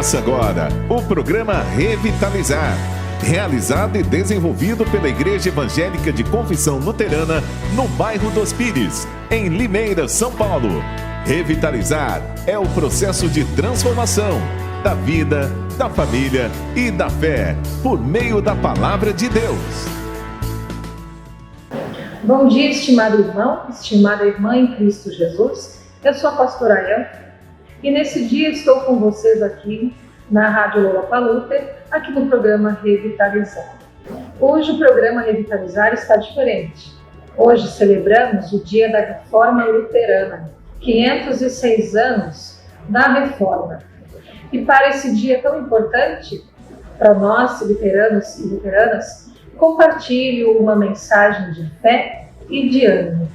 Começa agora o programa Revitalizar, realizado e desenvolvido pela Igreja Evangélica de Confissão Luterana no bairro dos Pires, em Limeira, São Paulo. Revitalizar é o processo de transformação da vida, da família e da fé, por meio da Palavra de Deus. Bom dia, estimado irmão, estimada irmã em Cristo Jesus. Eu sou a pastora Elfa e nesse dia estou com vocês aqui na Rádio Lollapalooza, aqui no programa Revitalizar. Hoje o programa Revitalizar está diferente. Hoje celebramos o dia da Reforma Luterana, 506 anos da Reforma. E para esse dia tão importante, para nós, luteranos e luteranas, compartilho uma mensagem de fé e de ânimo.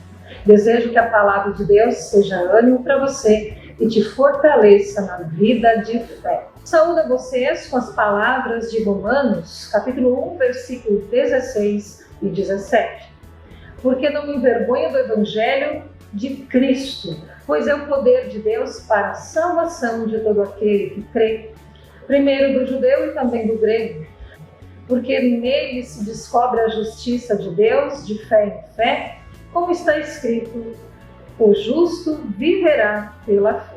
Desejo que a palavra de Deus seja ânimo para você e te fortaleça na vida de fé. Saúdo a vocês com as palavras de Romanos, capítulo 1, versículo 16 e 17. Porque não me envergonho do Evangelho de Cristo, pois é o poder de Deus para a salvação de todo aquele que crê, primeiro do judeu e também do grego, porque nele se descobre a justiça de Deus de fé em fé, como está escrito: o justo viverá pela fé.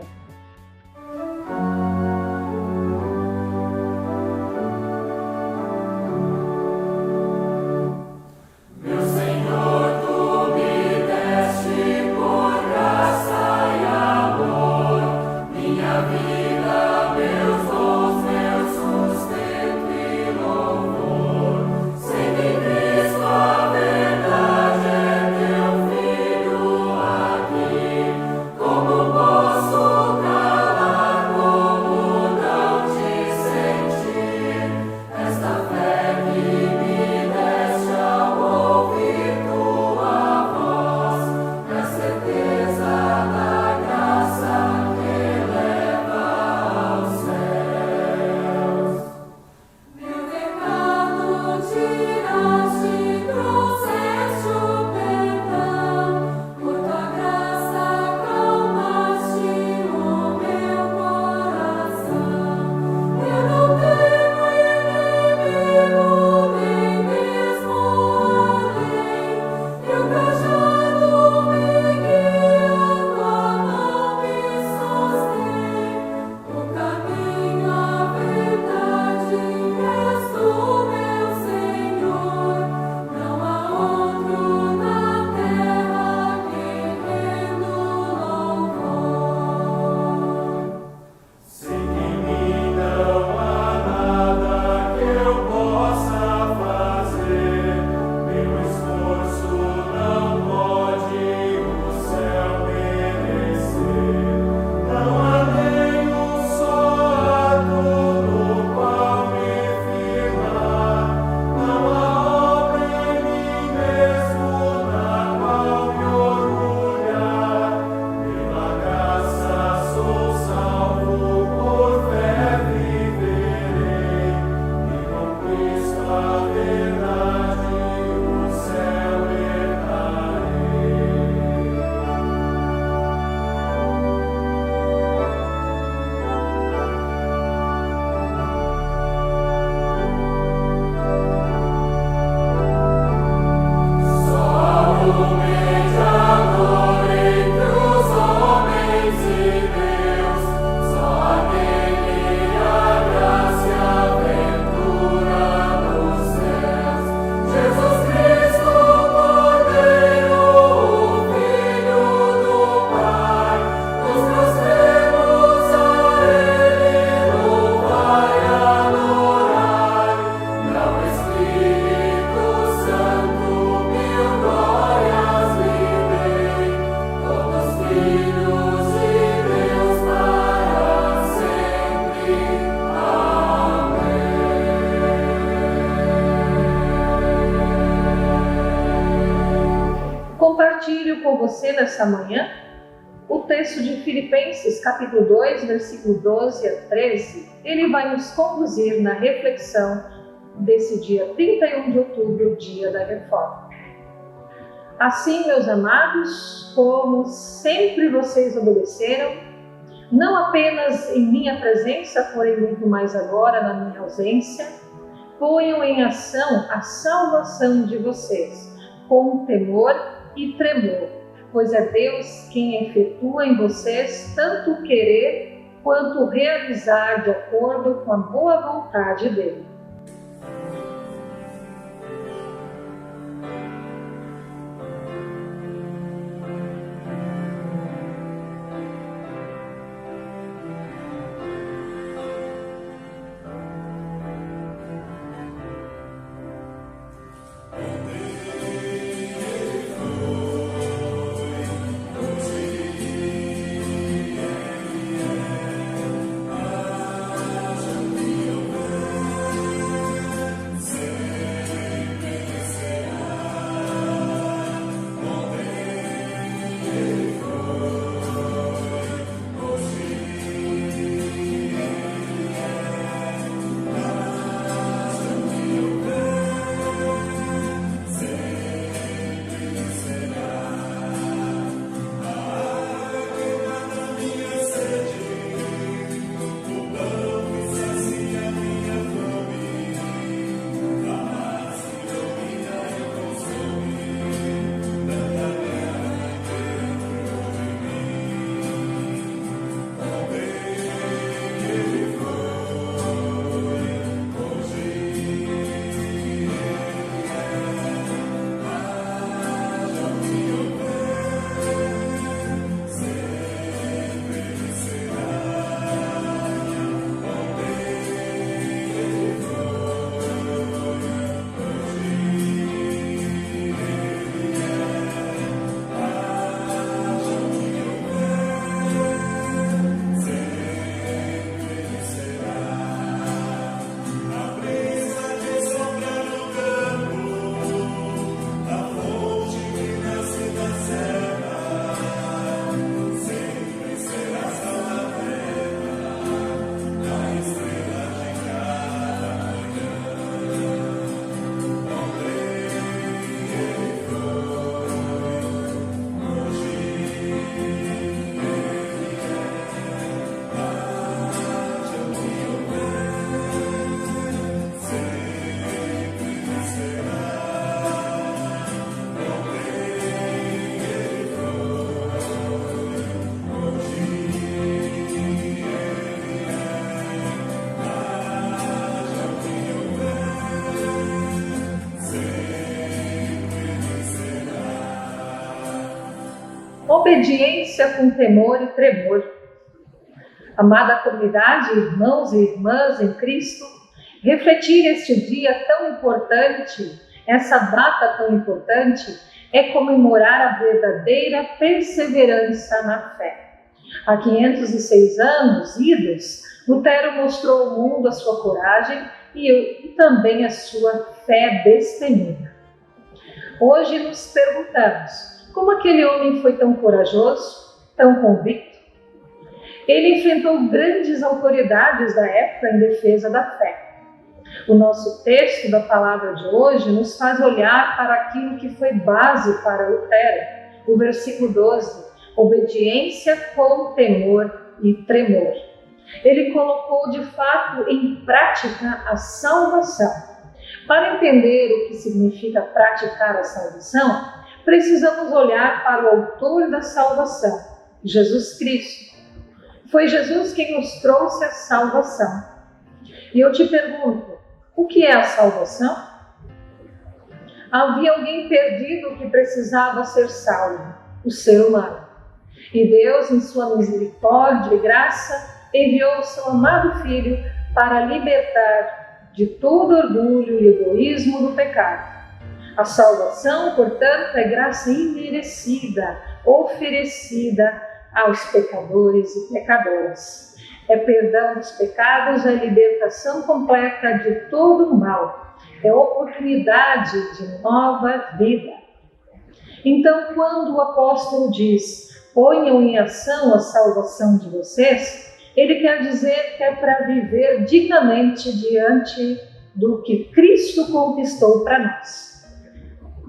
Compartilho com você nessa manhã o texto de Filipenses, capítulo 2, versículo 12 a 13. Ele vai nos conduzir na reflexão desse dia 31 de outubro, dia da Reforma. Assim, meus amados, como sempre vocês obedeceram, não apenas em minha presença, porém muito mais agora na minha ausência. Ponham em ação a salvação de vocês, com temor e tremor, pois é Deus quem efetua em vocês tanto o querer quanto o realizar de acordo com a boa vontade dele. Obediência com temor e tremor. Amada comunidade, irmãos e irmãs em Cristo, refletir este dia tão importante, essa data tão importante, é comemorar a verdadeira perseverança na fé. Há 506 anos idos, Lutero mostrou ao mundo a sua coragem e também a sua fé destemida. Hoje nos perguntamos, como aquele homem foi tão corajoso, tão convicto? Ele enfrentou grandes autoridades da época em defesa da fé. O nosso texto da palavra de hoje nos faz olhar para aquilo que foi base para Lutero, o versículo 12, obediência com temor e tremor. Ele colocou de fato em prática a salvação. Para entender o que significa praticar a salvação, precisamos olhar para o autor da salvação, Jesus Cristo. Foi Jesus quem nos trouxe a salvação. E eu te pergunto, o que é a salvação? Havia alguém perdido que precisava ser salvo, o ser humano. E Deus, em sua misericórdia e graça, enviou o seu amado Filho para libertar de todo orgulho e egoísmo do pecado. A salvação, portanto, é graça imerecida, oferecida aos pecadores e pecadoras. É perdão dos pecados, é libertação completa de todo o mal. É oportunidade de nova vida. Então, quando o apóstolo diz, ponham em ação a salvação de vocês, ele quer dizer que é para viver dignamente diante do que Cristo conquistou para nós.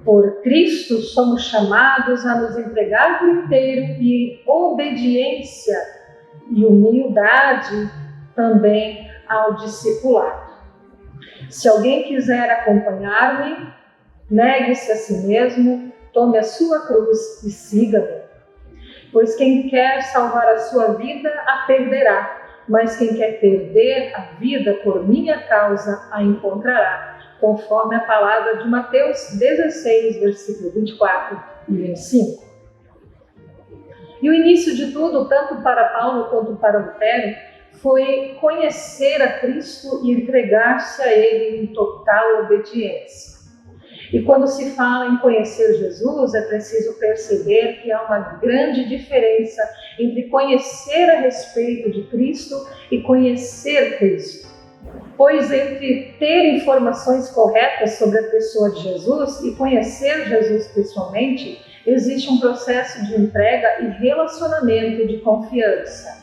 Por Cristo somos chamados a nos entregar por inteiro e obediência e humildade também ao discipulado. Se alguém quiser acompanhar-me, negue-se a si mesmo, tome a sua cruz e siga-me. Pois quem quer salvar a sua vida, a perderá, mas quem quer perder a vida por minha causa, a encontrará, conforme a palavra de Mateus 16, versículo 24 e 25. E o início de tudo, tanto para Paulo quanto para Lutero, foi conhecer a Cristo e entregar-se a Ele em total obediência. E quando se fala em conhecer Jesus, é preciso perceber que há uma grande diferença entre conhecer a respeito de Cristo e conhecer Cristo. Pois entre ter informações corretas sobre a pessoa de Jesus e conhecer Jesus pessoalmente, existe um processo de entrega e relacionamento de confiança.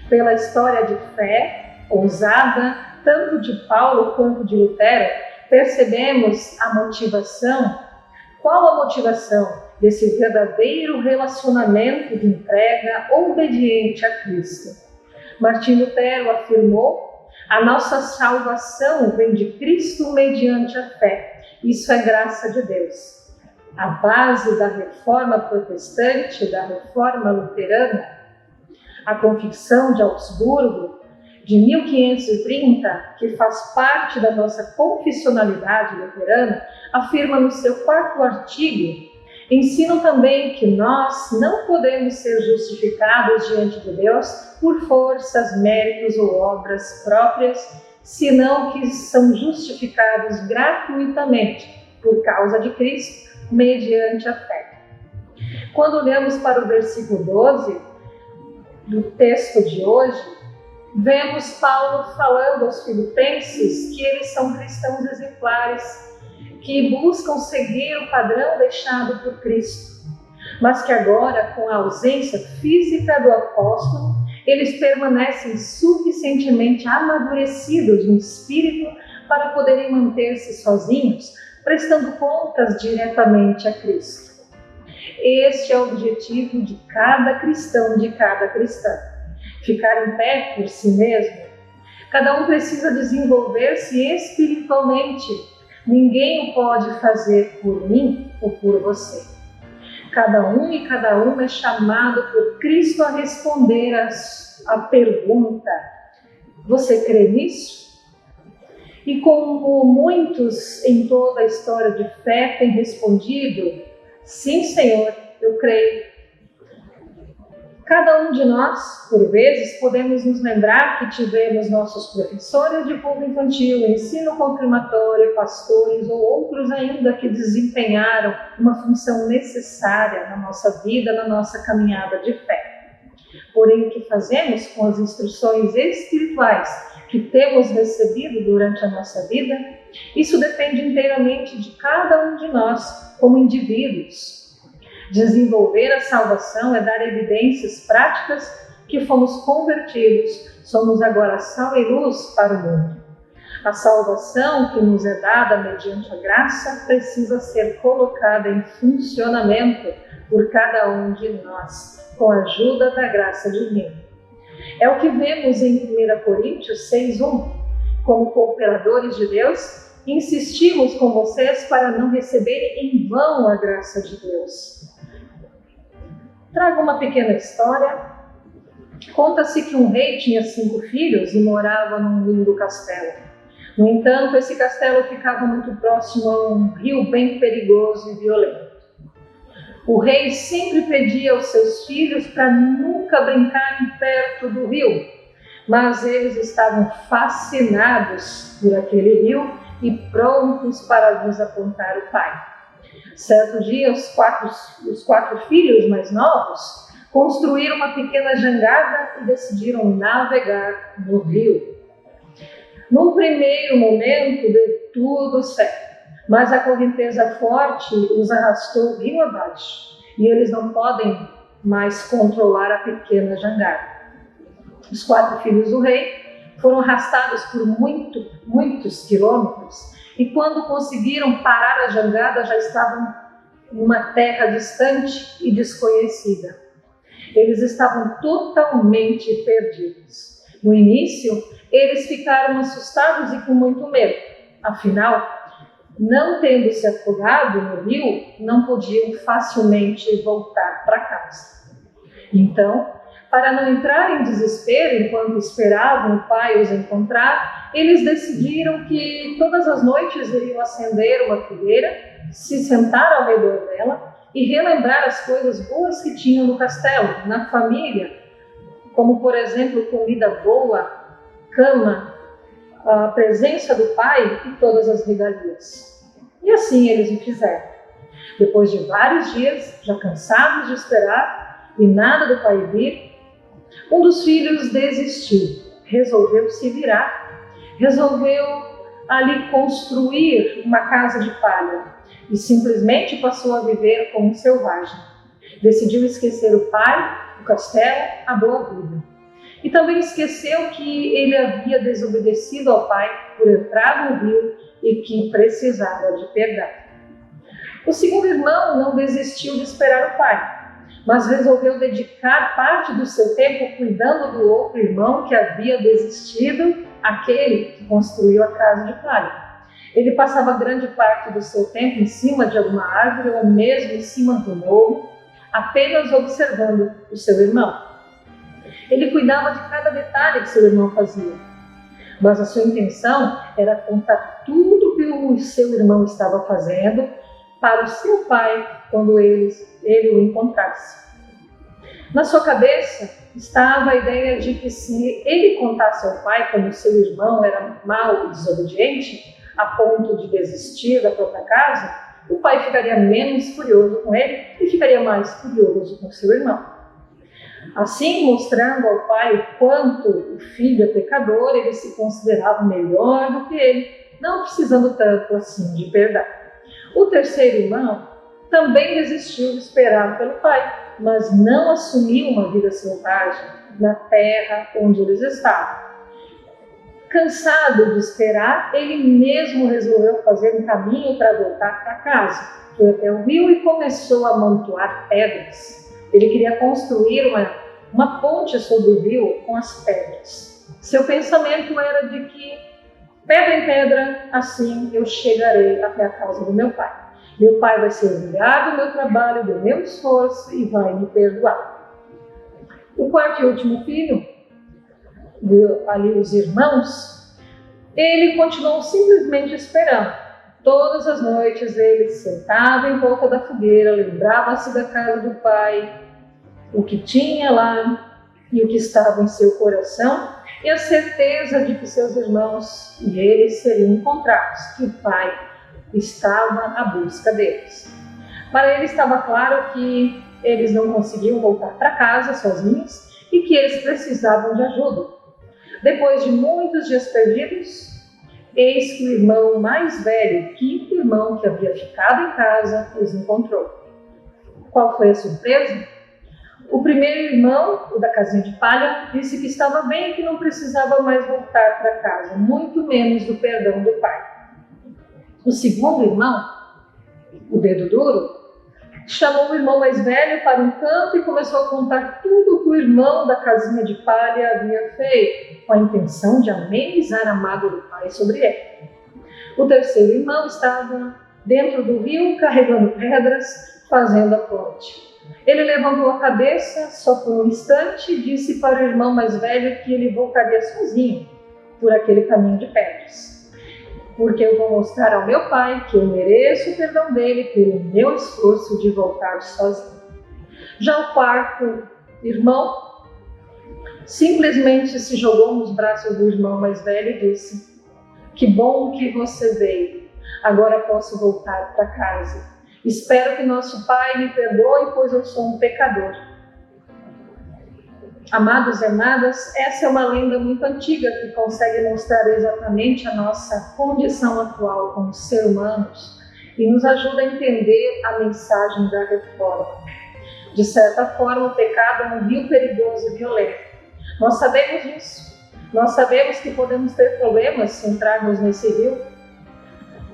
Pela história de fé ousada, tanto de Paulo quanto de Lutero, percebemos a motivação. Qual a motivação desse verdadeiro relacionamento de entrega obediente a Cristo? Martim Lutero afirmou: a nossa salvação vem de Cristo mediante a fé. Isso é graça de Deus. A base da reforma protestante, da reforma luterana, a Confissão de Augsburgo, de 1530, que faz parte da nossa confessionalidade luterana, afirma no seu 4º artigo: ensinam também que nós não podemos ser justificados diante de Deus por forças, méritos ou obras próprias, senão que são justificados gratuitamente por causa de Cristo, mediante a fé. Quando olhamos para o versículo 12 do texto de hoje, vemos Paulo falando aos filipenses que eles são cristãos exemplares, que buscam seguir o padrão deixado por Cristo, mas que agora, com a ausência física do apóstolo, eles permanecem suficientemente amadurecidos no espírito para poderem manter-se sozinhos, prestando contas diretamente a Cristo. Este é o objetivo de cada cristão, de cada cristã. Ficar em pé por si mesmo. Cada um precisa desenvolver-se espiritualmente. Ninguém o pode fazer por mim ou por você. Cada um e cada uma é chamado por Cristo a responder a pergunta: você crê nisso? E como muitos em toda a história de fé têm respondido: sim, Senhor, eu creio. Cada um de nós, por vezes, podemos nos lembrar que tivemos nossos professores de culto infantil, ensino confirmatório, pastores ou outros ainda que desempenharam uma função necessária na nossa vida, na nossa caminhada de fé. Porém, o que fazemos com as instruções espirituais que temos recebido durante a nossa vida, isso depende inteiramente de cada um de nós como indivíduos. Desenvolver a salvação é dar evidências práticas que fomos convertidos, somos agora sal e luz para o mundo. A salvação que nos é dada mediante a graça precisa ser colocada em funcionamento por cada um de nós, com a ajuda da graça divina. É o que vemos em 1 Coríntios 6:1. Como cooperadores de Deus, insistimos com vocês para não receberem em vão a graça de Deus. Trago uma pequena história. Conta-se que um rei tinha 5 filhos e morava num lindo castelo. No entanto, esse castelo ficava muito próximo a um rio bem perigoso e violento. O rei sempre pedia aos seus filhos para nunca brincarem perto do rio, mas eles estavam fascinados por aquele rio e prontos para nos apontar o pai. Certo dia, os quatro filhos mais novos construíram uma pequena jangada e decidiram navegar no rio. Num primeiro momento, deu tudo certo, mas a correnteza forte os arrastou rio abaixo e eles não podem mais controlar a pequena jangada. Os 4 filhos do rei foram arrastados por muitos quilômetros e quando conseguiram parar a jangada já estavam em uma terra distante e desconhecida. Eles estavam totalmente perdidos. No início, eles ficaram assustados e com muito medo. Afinal, não tendo se afogado no rio, não podiam facilmente voltar para casa. Então, para não entrar em desespero enquanto esperavam o pai os encontrar, eles decidiram que todas as noites iriam acender uma fogueira, se sentar ao redor dela e relembrar as coisas boas que tinham no castelo, na família, como, por exemplo, comida boa, cama, a presença do pai e todas as regalias. E assim eles o fizeram. Depois de vários dias, já cansados de esperar e nada do pai vir, um dos filhos desistiu, resolveu se virar, resolveu ali construir uma casa de palha e simplesmente passou a viver como um selvagem. Decidiu esquecer o pai, o castelo, a boa vida. E também esqueceu que ele havia desobedecido ao pai por entrar no rio e que precisava de perdão. O segundo irmão não desistiu de esperar o pai, mas resolveu dedicar parte do seu tempo cuidando do outro irmão que havia desistido, aquele que construiu a casa de palha. Ele passava grande parte do seu tempo em cima de alguma árvore ou mesmo em cima do morro, apenas observando o seu irmão. Ele cuidava de cada detalhe que seu irmão fazia, mas a sua intenção era contar tudo que o seu irmão estava fazendo para o seu pai quando ele o encontrasse. Na sua cabeça estava a ideia de que se ele contasse ao pai como seu irmão era mau e desobediente, a ponto de desistir da própria casa, o pai ficaria menos furioso com ele e ficaria mais furioso com seu irmão. Assim, mostrando ao pai o quanto o filho é pecador, ele se considerava melhor do que ele, não precisando tanto assim de perdão. O terceiro irmão também desistiu de esperar pelo pai, mas não assumiu uma vida selvagem na terra onde eles estavam. Cansado de esperar, ele mesmo resolveu fazer um caminho para voltar para casa. Foi até o rio e começou a amontoar pedras. Ele queria construir uma ponte sobre o rio com as pedras. Seu pensamento era de que, pedra em pedra, assim eu chegarei até a casa do meu pai. Meu pai vai se orgulhar do meu trabalho, do meu esforço e vai me perdoar. O quarto e último filho, ali os irmãos, ele continuou simplesmente esperando. Todas as noites ele sentava em volta da fogueira, lembrava-se da casa do pai, o que tinha lá e o que estava em seu coração, e a certeza de que seus irmãos e ele seriam encontrados, que o pai estava à busca deles. Para ele estava claro que eles não conseguiam voltar para casa sozinhos e que eles precisavam de ajuda. Depois de muitos dias perdidos, eis que o irmão mais velho, o quinto irmão que havia ficado em casa, os encontrou. Qual foi a surpresa? O primeiro irmão, o da casinha de palha, disse que estava bem e que não precisava mais voltar para casa, muito menos do perdão do pai. O segundo irmão, o dedo duro, chamou o irmão mais velho para um canto e começou a contar tudo o que o irmão da casinha de palha havia feito, com a intenção de amenizar a mágoa do pai sobre ele. O terceiro irmão estava dentro do rio, carregando pedras, fazendo a ponte. Ele levantou a cabeça só por um instante e disse para o irmão mais velho que ele voltaria sozinho por aquele caminho de pedras. Porque eu vou mostrar ao meu pai que eu mereço o perdão dele pelo meu esforço de voltar sozinho. Já o quarto irmão simplesmente se jogou nos braços do irmão mais velho e disse: que bom que você veio, agora posso voltar para casa. Espero que nosso pai me perdoe, pois eu sou um pecador. Amados e amadas, essa é uma lenda muito antiga que consegue mostrar exatamente a nossa condição atual como seres humanos e nos ajuda a entender a mensagem da reforma. De certa forma, o pecado é um rio perigoso e violento. Nós sabemos disso. Nós sabemos que podemos ter problemas se entrarmos nesse rio.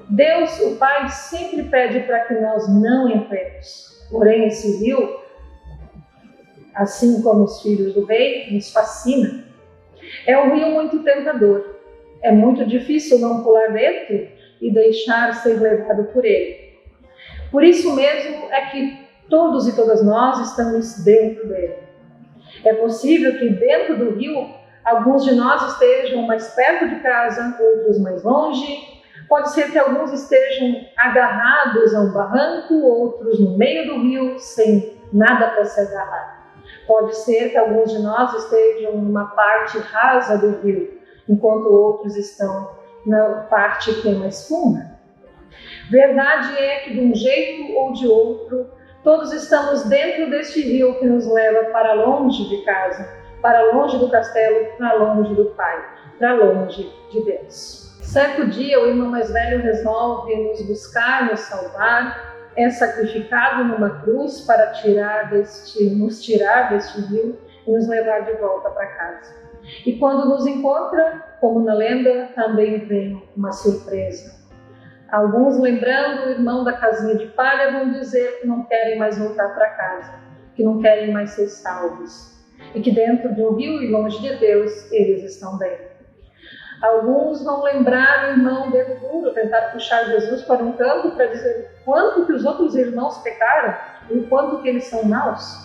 Deus, o Pai, sempre pede para que nós não entremos. Porém, esse rio, assim como os filhos do rei, nos fascina. É um rio muito tentador. É muito difícil não pular dentro e deixar ser levado por ele. Por isso mesmo é que todos e todas nós estamos dentro dele. É possível que dentro do rio, alguns de nós estejam mais perto de casa, outros mais longe. Pode ser que alguns estejam agarrados a um barranco, outros no meio do rio, sem nada para se agarrar. Pode ser que alguns de nós estejam numa parte rasa do rio, enquanto outros estão na parte que tem mais funda. Verdade é que, de um jeito ou de outro, todos estamos dentro deste rio que nos leva para longe de casa, para longe do castelo, para longe do Pai, para longe de Deus. Certo dia, o irmão mais velho resolve nos buscar, nos salvar, é sacrificado numa cruz para nos tirar deste rio e nos levar de volta para casa. E quando nos encontra, como na lenda, também vem uma surpresa. Alguns, lembrando o irmão da casinha de palha, vão dizer que não querem mais voltar para casa, que não querem mais ser salvos, e que dentro de um rio e longe de Deus, eles estão bem. Alguns vão lembrar o irmão dedo duro, tentar puxar Jesus para um canto para dizer o quanto que os outros irmãos pecaram e o quanto que eles são maus.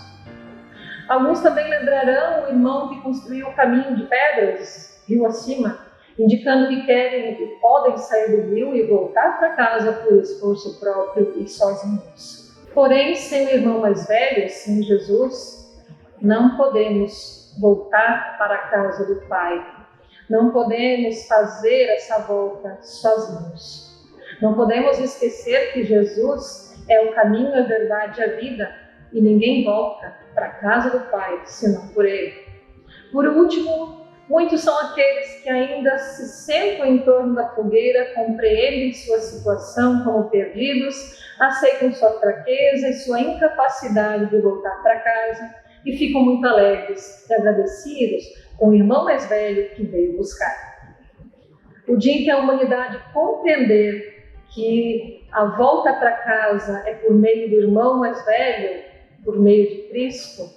Alguns também lembrarão o irmão que construiu o caminho de pedras, rio acima, indicando que querem e podem sair do rio e voltar para casa por esforço próprio e sozinhos. Porém, sem o irmão mais velho, sem Jesus, não podemos voltar para a casa do Pai. Não podemos fazer essa volta sozinhos. Não podemos esquecer que Jesus é o caminho, a verdade e a vida, e ninguém volta para a casa do Pai senão por Ele. Por último, muitos são aqueles que ainda se sentam em torno da fogueira, compreendem sua situação como perdidos, aceitam sua fraqueza e sua incapacidade de voltar para casa e ficam muito alegres e agradecidos com o irmão mais velho que veio buscar. O dia em que a humanidade compreender que a volta para casa é por meio do irmão mais velho, por meio de Cristo,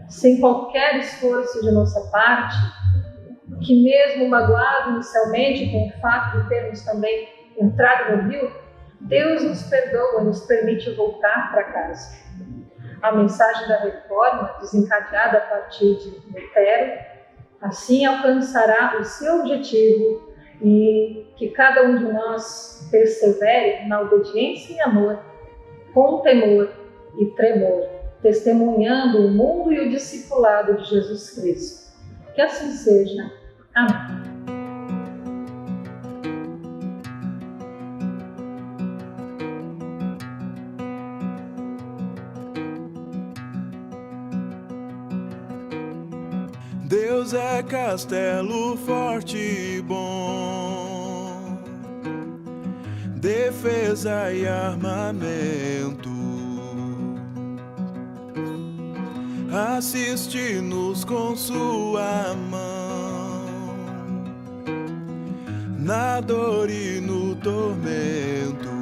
sem qualquer esforço de nossa parte, que mesmo magoado inicialmente com o fato de termos também entrado no rio, Deus nos perdoa e nos permite voltar para casa. A mensagem da reforma, desencadeada a partir de Lutero, assim alcançará o seu objetivo e que cada um de nós persevere na obediência e amor, com temor e tremor, testemunhando o mundo e o discipulado de Jesus Cristo. Que assim seja. Amém. Deus é castelo forte e bom, defesa e armamento, assiste-nos com sua mão, na dor e no tormento.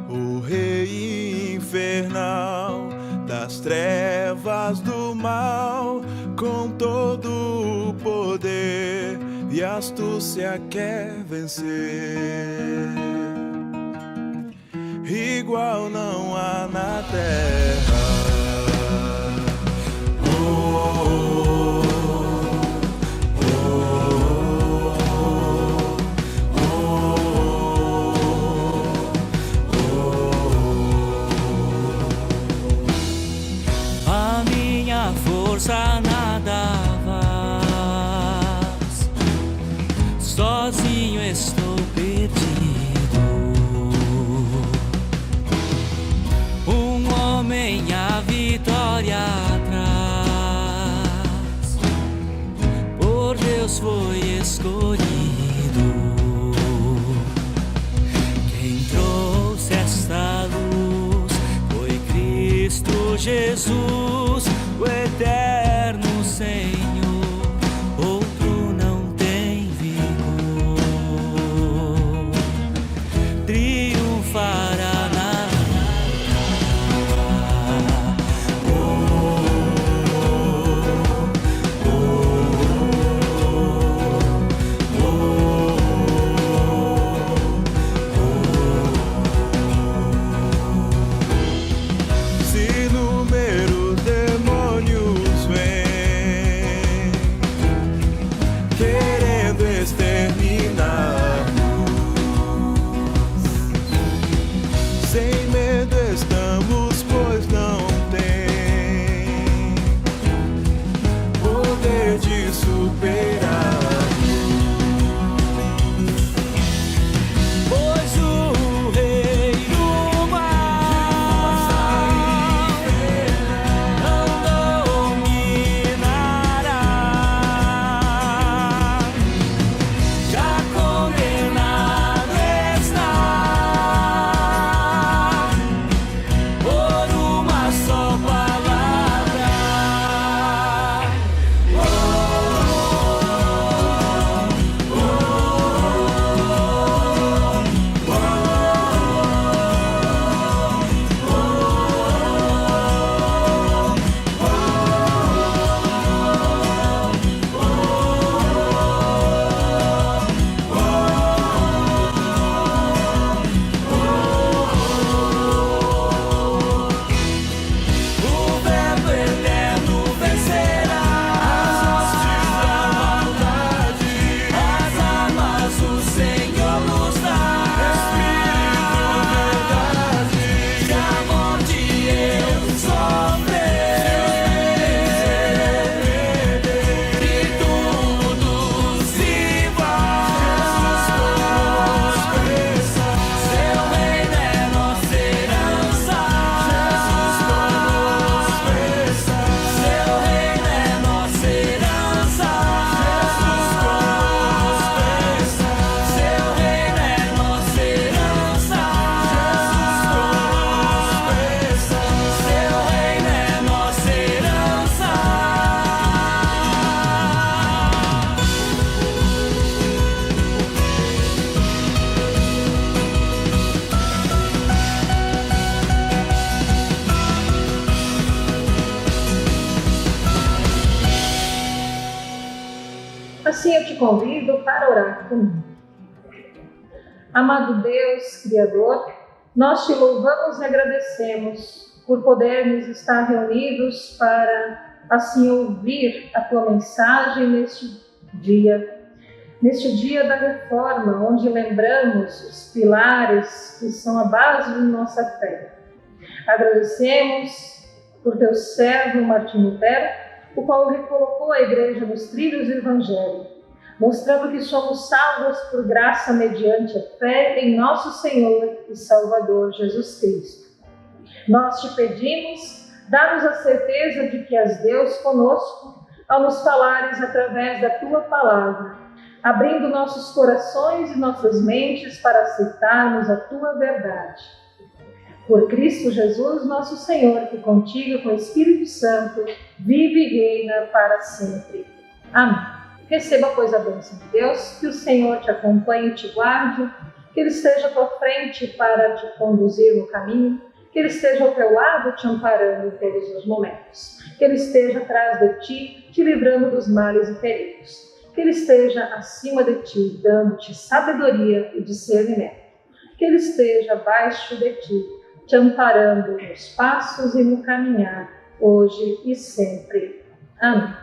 O Rei infernal das trevas do mal, com todo o poder e astúcia quer vencer. Igual não há na terra. A minha força nada faz, sozinho estou perdido. Um homem a vitória traz, por Deus foi escolhido. Quem trouxe esta luz foi Cristo Jesus, o eterno Senhor, outro não tem vigor. Triunfará na luta. superar. Pois o rei do mar não dominará, já condenado está por uma só palavra. O Verbo eterno vencerá as armas o Senhor nos dá. Se a morte eu sofrer e tudo se vai, seu reino é nossa herança. Seu reino é nossa herança. Seu reino é nossa herança. Seu reino é nossa herança. Assim eu te convido para orar comigo. Amado Deus, Criador, nós te louvamos e agradecemos por podermos estar reunidos para, assim, ouvir a tua mensagem neste dia da reforma, onde lembramos os pilares que são a base de nossa fé. Agradecemos por teu servo Martim Lutero, o qual recolocou a igreja nos trilhos do Evangelho, mostrando que somos salvos por graça mediante a fé em nosso Senhor e Salvador Jesus Cristo. Nós te pedimos, dá-nos a certeza de que és Deus conosco, ao nos falares através da tua palavra, abrindo nossos corações e nossas mentes para aceitarmos a tua verdade. Por Cristo Jesus, nosso Senhor, que contigo com o Espírito Santo vive e reina para sempre. Amém. Receba, pois, a bênção de Deus, que o Senhor te acompanhe e te guarde, que Ele esteja à tua frente para te conduzir no caminho, que Ele esteja ao teu lado te amparando em todos os momentos, que Ele esteja atrás de ti, te livrando dos males e perigos, que Ele esteja acima de ti, dando-te sabedoria e discernimento, que Ele esteja abaixo de ti, te amparando nos passos e no caminhar, hoje e sempre. Amém.